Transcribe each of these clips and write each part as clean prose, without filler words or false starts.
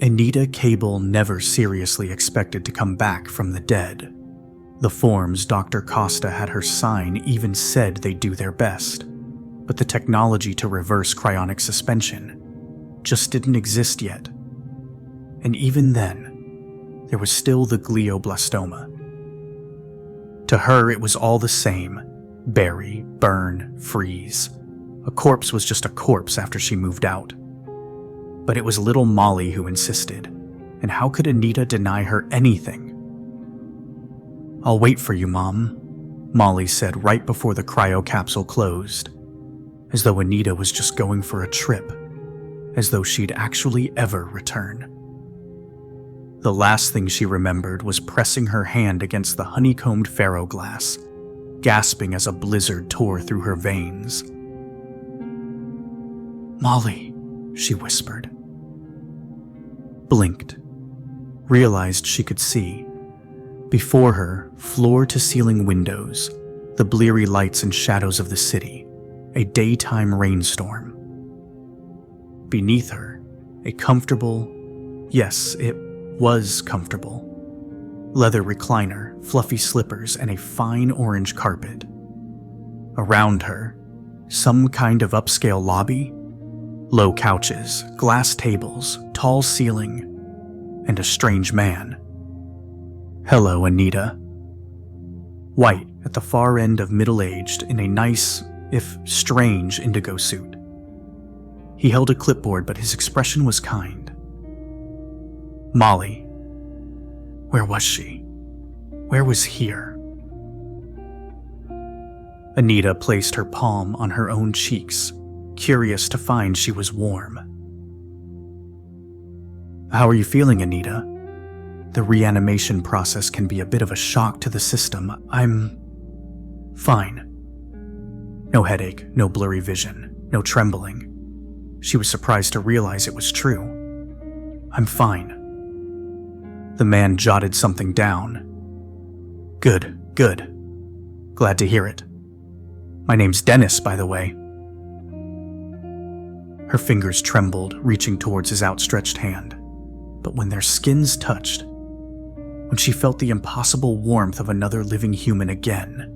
Anita Cable never seriously expected to come back from the dead. The forms Dr. Costa had her sign even said they'd do their best, but the technology to reverse cryonic suspension just didn't exist yet. And even then, there was still the glioblastoma. To her, it was all the same: bury, burn, freeze. A corpse was just a corpse after she moved out. But it was little Molly who insisted, and how could Anita deny her anything? "I'll wait for you, Mom," Molly said right before the cryo capsule closed, as though Anita was just going for a trip, as though she'd actually ever return. The last thing she remembered was pressing her hand against the honeycombed ferroglass, gasping as a blizzard tore through her veins. "Molly," she whispered. Blinked, realized she could see. Before her, floor-to-ceiling windows, the bleary lights and shadows of the city, a daytime rainstorm. Beneath her, a comfortable, yes, it was comfortable, leather recliner, fluffy slippers, and a fine orange carpet. Around her, some kind of upscale lobby, low couches, glass tables, tall ceiling, and a strange man. "Hello, Anita." White at the far end of middle-aged in a nice, if strange, indigo suit. He held a clipboard, but his expression was kind. Molly. Where was she? Where was here? Anita placed her palm on her own cheeks, curious to find she was warm. "How are you feeling, Anita? The reanimation process can be a bit of a shock to the system. I'm fine." No headache, no blurry vision, no trembling. She was surprised to realize it was true. "I'm fine." The man jotted something down. Good. Glad to hear it. My name's Dennis, by the way." Her fingers trembled, reaching towards his outstretched hand. But when their skins touched, when she felt the impossible warmth of another living human again,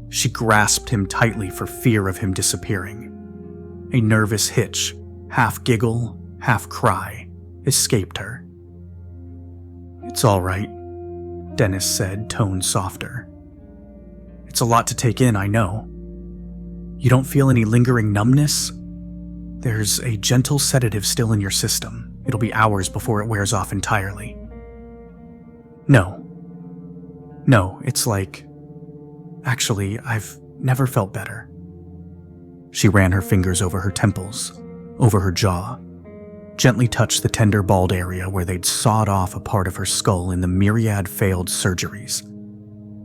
she grasped him tightly for fear of him disappearing. A nervous hitch, half giggle, half cry, escaped her. "It's all right," Dennis said, tone softer. "It's a lot to take in, I know. You don't feel any lingering numbness? There's a gentle sedative still in your system. It'll be hours before it wears off entirely." No, it's like... Actually, I've never felt better." She ran her fingers over her temples, over her jaw, gently touched the tender bald area where they'd sawed off a part of her skull in the myriad failed surgeries,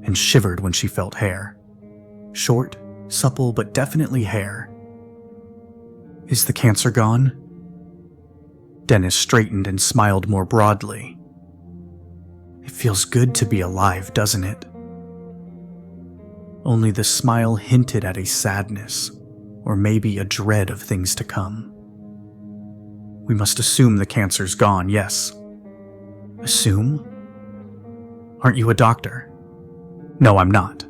and shivered when she felt hair. Short, supple, but definitely hair. "Is the cancer gone?" Dennis straightened and smiled more broadly. "It feels good to be alive, doesn't it?" Only the smile hinted at a sadness, or maybe a dread of things to come. "We must assume the cancer's gone, yes." "Assume? Aren't you a doctor?" "No, I'm not.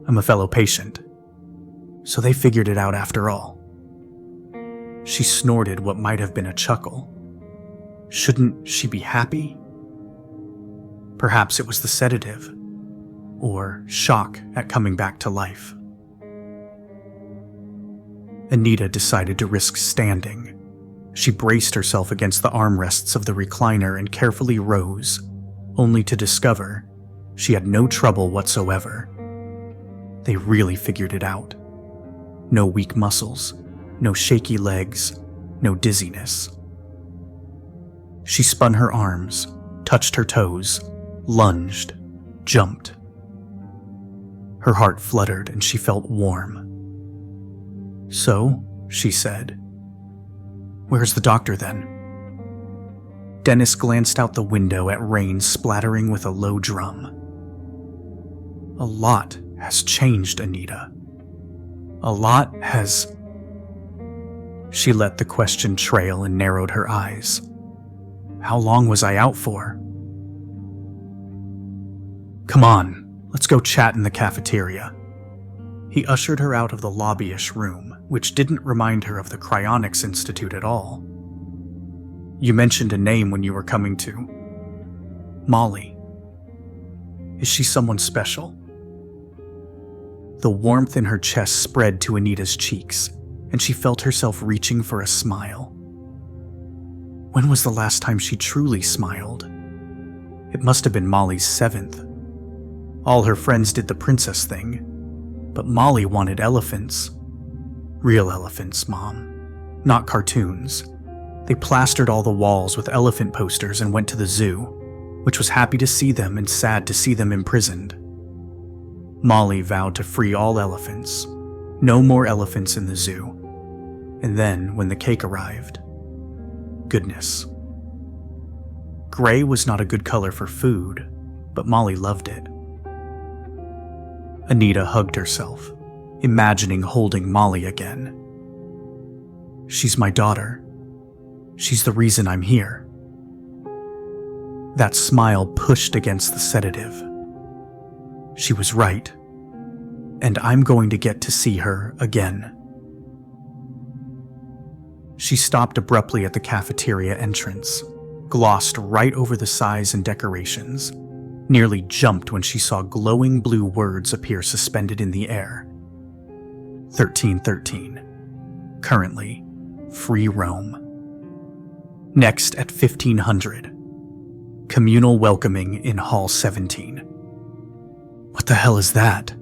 I'm a fellow patient. So they figured it out after all." She snorted what might have been a chuckle. Shouldn't she be happy? Perhaps it was the sedative, or shock at coming back to life. Anita decided to risk standing. She braced herself against the armrests of the recliner and carefully rose, only to discover she had no trouble whatsoever. They really figured it out. No weak muscles, no shaky legs, no dizziness. She spun her arms, touched her toes, lunged, jumped. Her heart fluttered and she felt warm. "So," she said, "where's the doctor then?" Dennis glanced out the window at rain splattering with a low drum. "A lot has changed, Anita. A lot has..." She let the question trail and narrowed her eyes. How long was I out for? Come on, let's go chat in the cafeteria. He ushered her out of the lobbyish room, which didn't remind her of the Cryonics Institute at all. You mentioned a name when you were coming to. Molly. Is she someone special? The warmth in her chest spread to Anita's cheeks, and she felt herself reaching for a smile. When was the last time she truly smiled? It must have been Molly's 7th. All her friends did the princess thing, but Molly wanted elephants. Real elephants, Mom. Not cartoons. They plastered all the walls with elephant posters and went to the zoo, which was happy to see them and sad to see them imprisoned. Molly vowed to free all elephants. No more elephants in the zoo. And then, when the cake arrived, goodness. Gray was not a good color for food, but Molly loved it. Anita hugged herself, imagining holding Molly again. She's my daughter. She's the reason I'm here. That smile pushed against the sedative. She was right, and I'm going to get to see her again. She stopped abruptly at the cafeteria entrance, glossed right over the size and decorations, nearly jumped when she saw glowing blue words appear suspended in the air. 1313. Currently, free roam. Next at 1500. Communal welcoming in Hall 17. What the hell is that?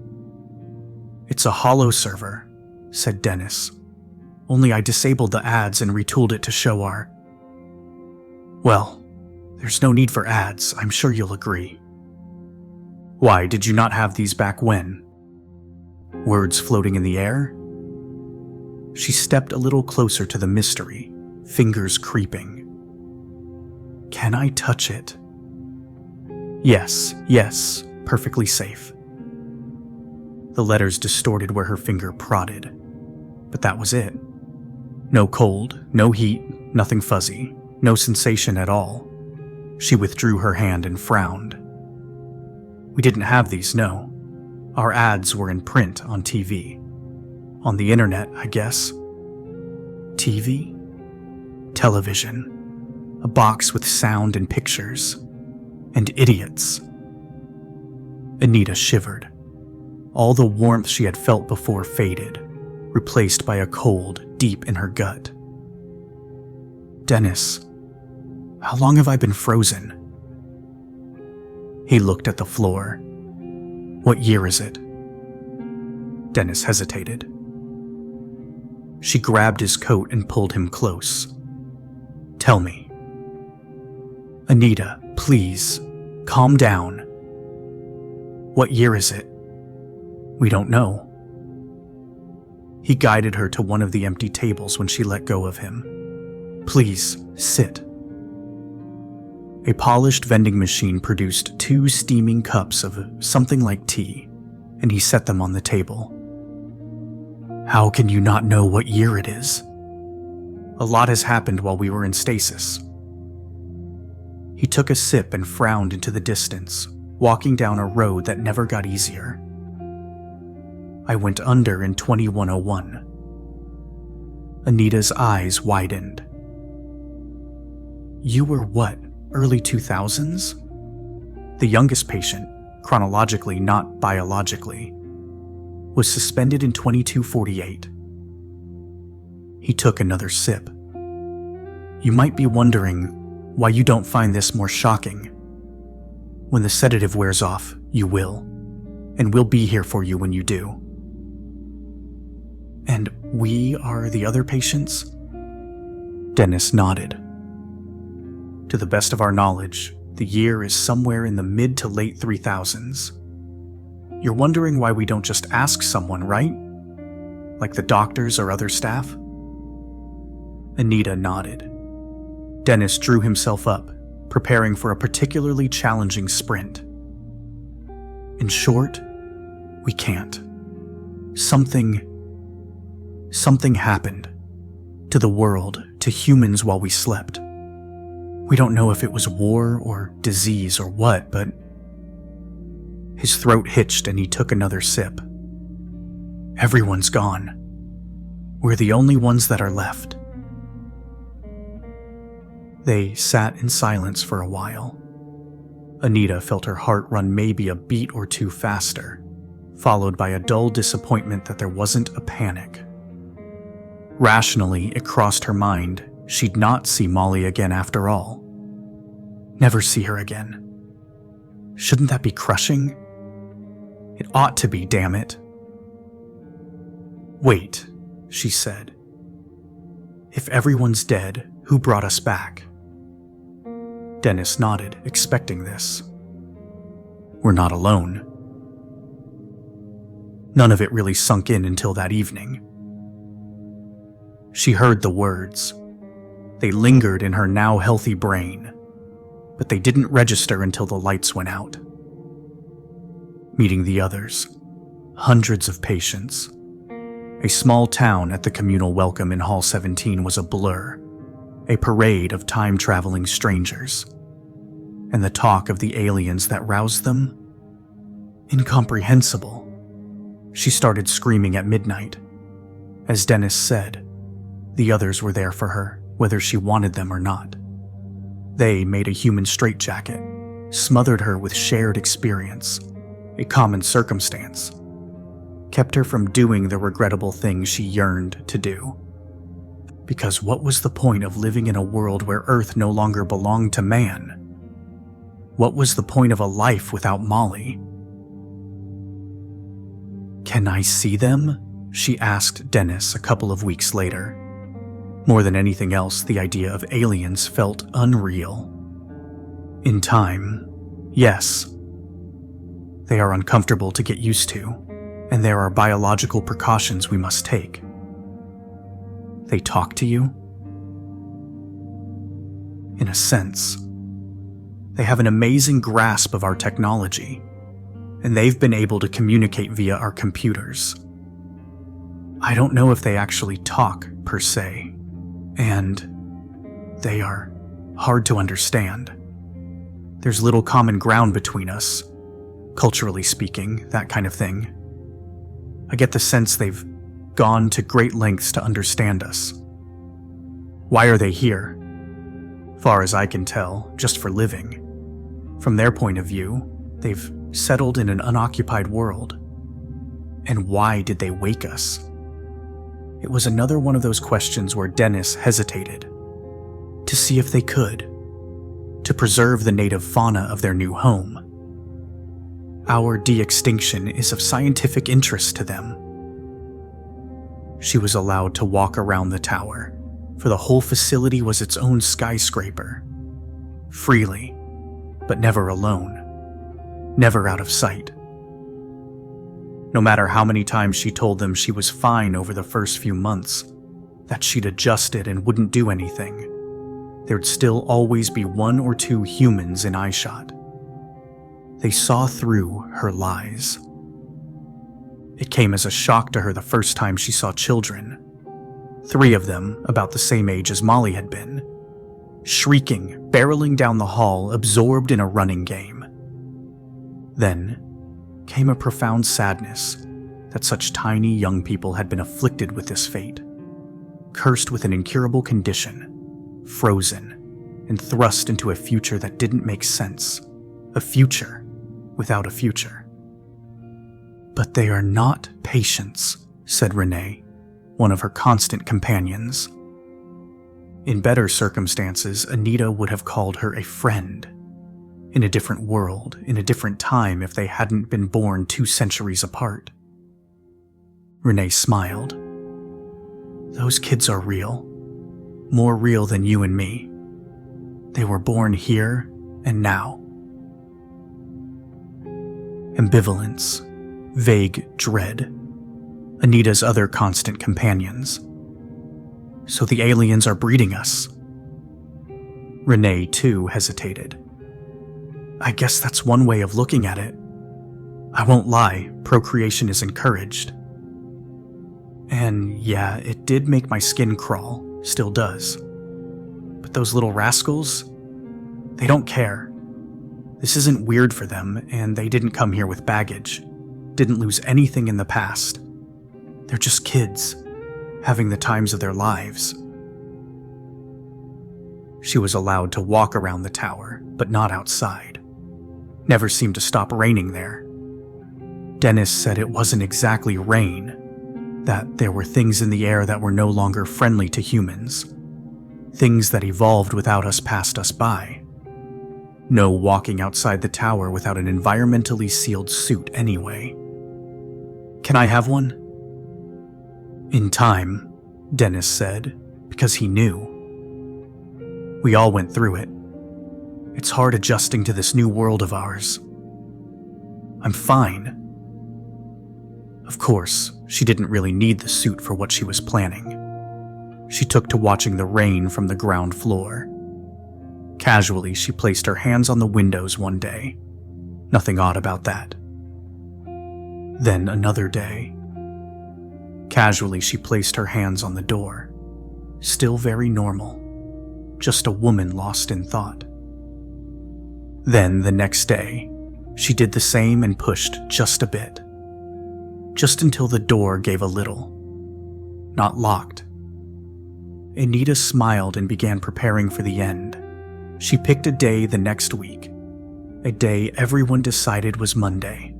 It's a holo server, said Dennis. Only I disabled the ads and retooled it to show our... Well, there's no need for ads, I'm sure you'll agree. Why, did you not have these back when? Words floating in the air? She stepped a little closer to the mystery, fingers creeping. Can I touch it? Yes, perfectly safe. The letters distorted where her finger prodded, but that was it. No cold, no heat, nothing fuzzy, no sensation at all. She withdrew her hand and frowned. We didn't have these, no. Our ads were in print on TV. On the internet, I guess. TV? Television. A box with sound and pictures. And idiots. Anita shivered. All the warmth she had felt before faded, replaced by a cold deep in her gut. Dennis, how long have I been frozen? He looked at the floor. What year is it? Dennis hesitated. She grabbed his coat and pulled him close. Tell me. Anita, please, calm down. What year is it? We don't know. He guided her to one of the empty tables when she let go of him. Please, sit. A polished vending machine produced 2 steaming cups of something like tea, and he set them on the table. How can you not know what year it is? A lot has happened while we were in stasis. He took a sip and frowned into the distance, walking down a road that never got easier. I went under in 2101. Anita's eyes widened. You were what, early 2000s? The youngest patient, chronologically not biologically, was suspended in 2248. He took another sip. You might be wondering why you don't find this more shocking. When the sedative wears off, you will, and we'll be here for you when you do. And we are the other patients? Dennis nodded. To the best of our knowledge, the year is somewhere in the mid to late 3000s. You're wondering why we don't just ask someone, right? Like the doctors or other staff? Anita nodded. Dennis drew himself up, preparing for a particularly challenging sprint. In short, we can't. Something happened. To the world, to humans while we slept. We don't know if it was war or disease or what, but his throat hitched and he took another sip. Everyone's gone. We're the only ones that are left. They sat in silence for a while. Anita felt her heart run maybe a beat or two faster, followed by a dull disappointment that there wasn't a panic. Rationally, it crossed her mind she'd not see Molly again after all. Never see her again. Shouldn't that be crushing? It ought to be, damn it. Wait, she said. If everyone's dead, who brought us back? Dennis nodded, expecting this. We're not alone. None of it really sunk in until that evening. She heard the words. They lingered in her now healthy brain, but they didn't register until the lights went out. Meeting the others, hundreds of patients. A small town at the communal welcome in Hall 17 was a blur, a parade of time-traveling strangers. And the talk of the aliens that roused them? Incomprehensible. She started screaming at midnight. As Dennis said, the others were there for her, whether she wanted them or not. They made a human straitjacket, smothered her with shared experience, a common circumstance, kept her from doing the regrettable things she yearned to do. Because what was the point of living in a world where Earth no longer belonged to man? What was the point of a life without Molly? Can I see them? She asked Dennis a couple of weeks later. More than anything else, the idea of aliens felt unreal. In time, yes. They are uncomfortable to get used to, and there are biological precautions we must take. They talk to you? In a sense. They have an amazing grasp of our technology, and they've been able to communicate via our computers. I don't know if they actually talk, per se, and they are hard to understand. There's little common ground between us, culturally speaking, that kind of thing. I get the sense they've gone to great lengths to understand us. Why are they here? Far as I can tell, just for living. From their point of view, they've settled in an unoccupied world. And why did they wake us? It was another one of those questions where Dennis hesitated. To see if they could. To preserve the native fauna of their new home. Our de-extinction is of scientific interest to them. She was allowed to walk around the tower, for the whole facility was its own skyscraper. Freely, but never alone. Never out of sight. No matter how many times she told them she was fine over the first few months, that she'd adjusted and wouldn't do anything, there'd still always be one or two humans in eyeshot. They saw through her lies. It came as a shock to her the first time she saw children. 3 of them, about the same age as Molly had been, shrieking, barreling down the hall, absorbed in a running game. Then came a profound sadness that such tiny young people had been afflicted with this fate, cursed with an incurable condition, frozen, and thrust into a future that didn't make sense, a future without a future. But they are not patients, said Renee, one of her constant companions. In better circumstances, Anita would have called her a friend. In a different world, in a different time if they hadn't been born 2 centuries apart. Renee smiled. Those kids are real. More real than you and me. They were born here and now. Ambivalence, vague dread. Anita's other constant companions. So the aliens are breeding us. Renee, too, hesitated. I guess that's one way of looking at it. I won't lie, procreation is encouraged. And yeah, it did make my skin crawl, still does. But those little rascals, They don't care. This isn't weird for them, and they didn't come here with baggage. Didn't lose anything in the past. They're just kids, having the times of their lives. She was allowed to walk around the tower, but not outside. Never seemed to stop raining there. Dennis said it wasn't exactly rain, that there were things in the air that were no longer friendly to humans. Things that evolved without us passed us by. No walking outside the tower without an environmentally sealed suit anyway. Can I have one? In time, Dennis said, because he knew. We all went through it. It's hard adjusting to this new world of ours. I'm fine. Of course, she didn't really need the suit for what she was planning. She took to watching the rain from the ground floor. Casually, she placed her hands on the windows one day. Nothing odd about that. Then another day. Casually, she placed her hands on the door. Still very normal. Just a woman lost in thought. Then the next day, she did the same and pushed just a bit. Just until the door gave a little. Not locked. Anita smiled and began preparing for the end. She picked a day the next week. A day everyone decided was Monday.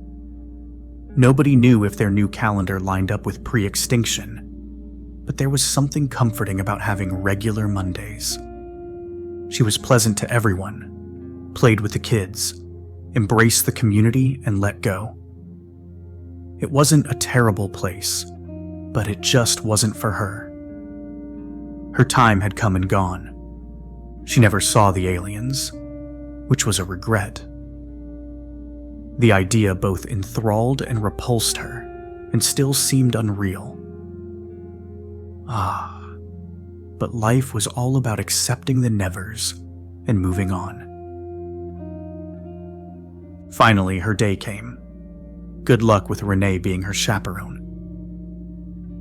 Nobody knew if their new calendar lined up with pre-extinction, but there was something comforting about having regular Mondays. She was pleasant to everyone, played with the kids, embraced the community, and let go. It wasn't a terrible place, but it just wasn't for her. Her time had come and gone. She never saw the aliens, which was a regret. The idea both enthralled and repulsed her, and still seemed unreal. But life was all about accepting the nevers and moving on. Finally, her day came. Good luck with Renee being her chaperone.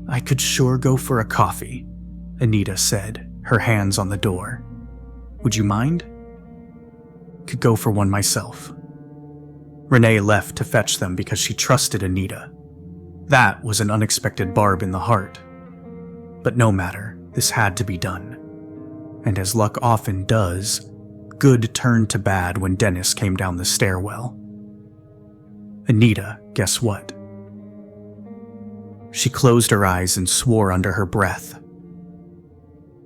I could sure go for a coffee, Anita said, her hands on the door. Would you mind? Could go for one myself. Renee left to fetch them because she trusted Anita. That was an unexpected barb in the heart. But no matter, this had to be done. And as luck often does, good turned to bad when Dennis came down the stairwell. Anita, guess what? She closed her eyes and swore under her breath.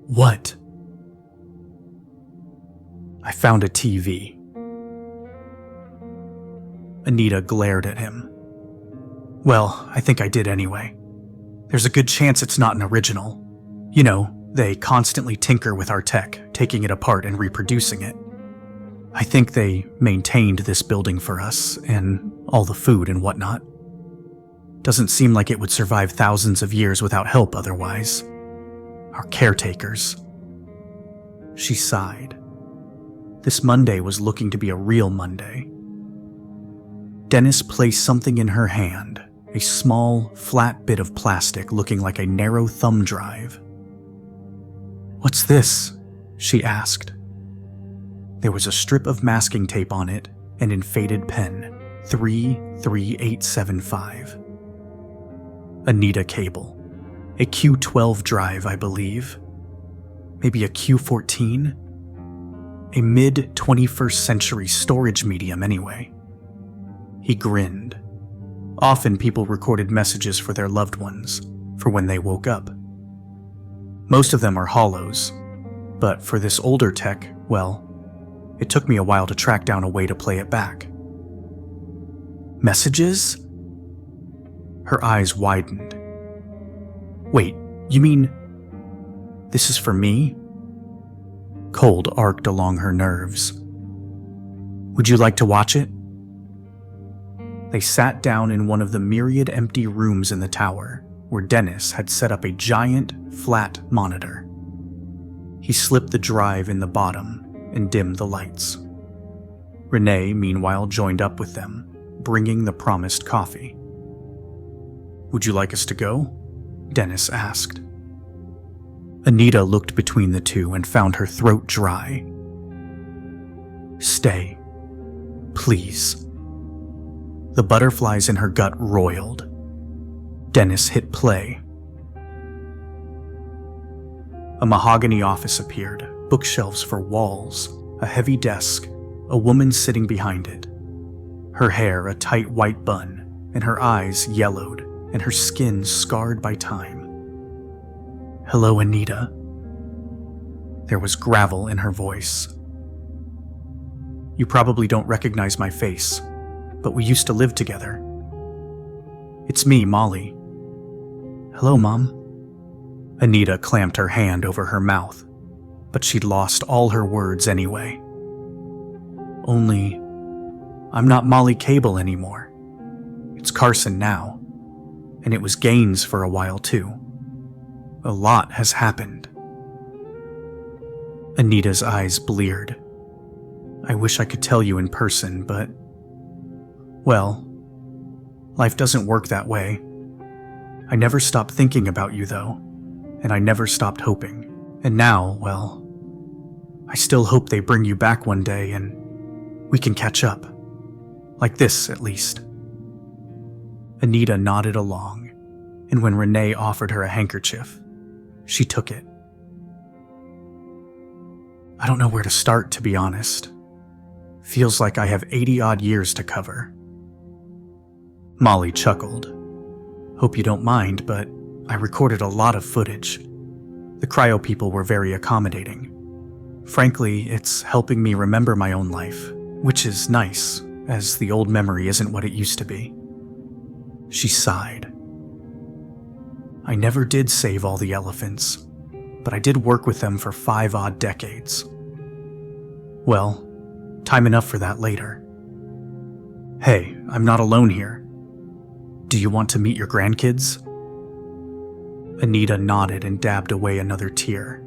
What? I found a TV. Anita glared at him. Well, I think I did anyway. There's a good chance it's not an original. You know, they constantly tinker with our tech, taking it apart and reproducing it. I think they maintained this building for us, and all the food and whatnot. Doesn't seem like it would survive thousands of years without help otherwise. Our caretakers. She sighed. This Monday was looking to be a real Monday. Dennis placed something in her hand, a small, flat bit of plastic looking like a narrow thumb drive. What's this? She asked. There was a strip of masking tape on it and in faded pen, 33875. Anita Cable. A Q12 drive, I believe. Maybe a Q14? A mid-21st century storage medium anyway. He grinned. Often people recorded messages for their loved ones, for when they woke up. Most of them are hollows, but for this older tech, well, it took me a while to track down a way to play it back. Messages? Her eyes widened. Wait, you mean this is for me? Cold arced along her nerves. Would you like to watch it? They sat down in one of the myriad empty rooms in the tower, where Dennis had set up a giant, flat monitor. He slipped the drive in the bottom and dimmed the lights. Renee, meanwhile, joined up with them, bringing the promised coffee. Would you like us to go? Dennis asked. Anita looked between the two and found her throat dry. Stay. Please. The butterflies in her gut roiled. Dennis hit play. A mahogany office appeared, bookshelves for walls, a heavy desk, a woman sitting behind it. Her hair a tight white bun, and her eyes yellowed, and her skin scarred by time. "Hello, Anita." There was gravel in her voice. "You probably don't recognize my face, but we used to live together. It's me, Molly." "Hello, Mom." Anita clamped her hand over her mouth, but she'd lost all her words anyway. "Only, I'm not Molly Cable anymore. It's Carson now, and it was Gaines for a while too. A lot has happened." Anita's eyes bleared. "I wish I could tell you in person, but, well, life doesn't work that way. I never stopped thinking about you, though, and I never stopped hoping. And now, well, I still hope they bring you back one day and we can catch up. Like this, at least." Anita nodded along, and when Renee offered her a handkerchief, she took it. "I don't know where to start, to be honest. Feels like I have 80-odd years to cover." Molly chuckled. "Hope you don't mind, but I recorded a lot of footage. The cryo people were very accommodating. Frankly, it's helping me remember my own life, which is nice, as the old memory isn't what it used to be." She sighed. "I never did save all the elephants, but I did work with them for 5 odd decades. Well, time enough for that later. Hey, I'm not alone here. Do you want to meet your grandkids?" Anita nodded and dabbed away another tear.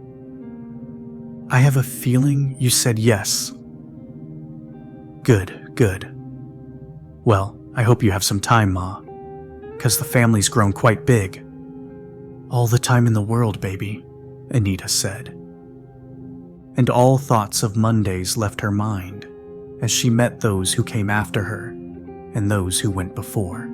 "I have a feeling you said yes." Good. "Well, I hope you have some time, Ma, 'cause the family's grown quite big." "All the time in the world, baby," Anita said. And all thoughts of Mondays left her mind as she met those who came after her and those who went before.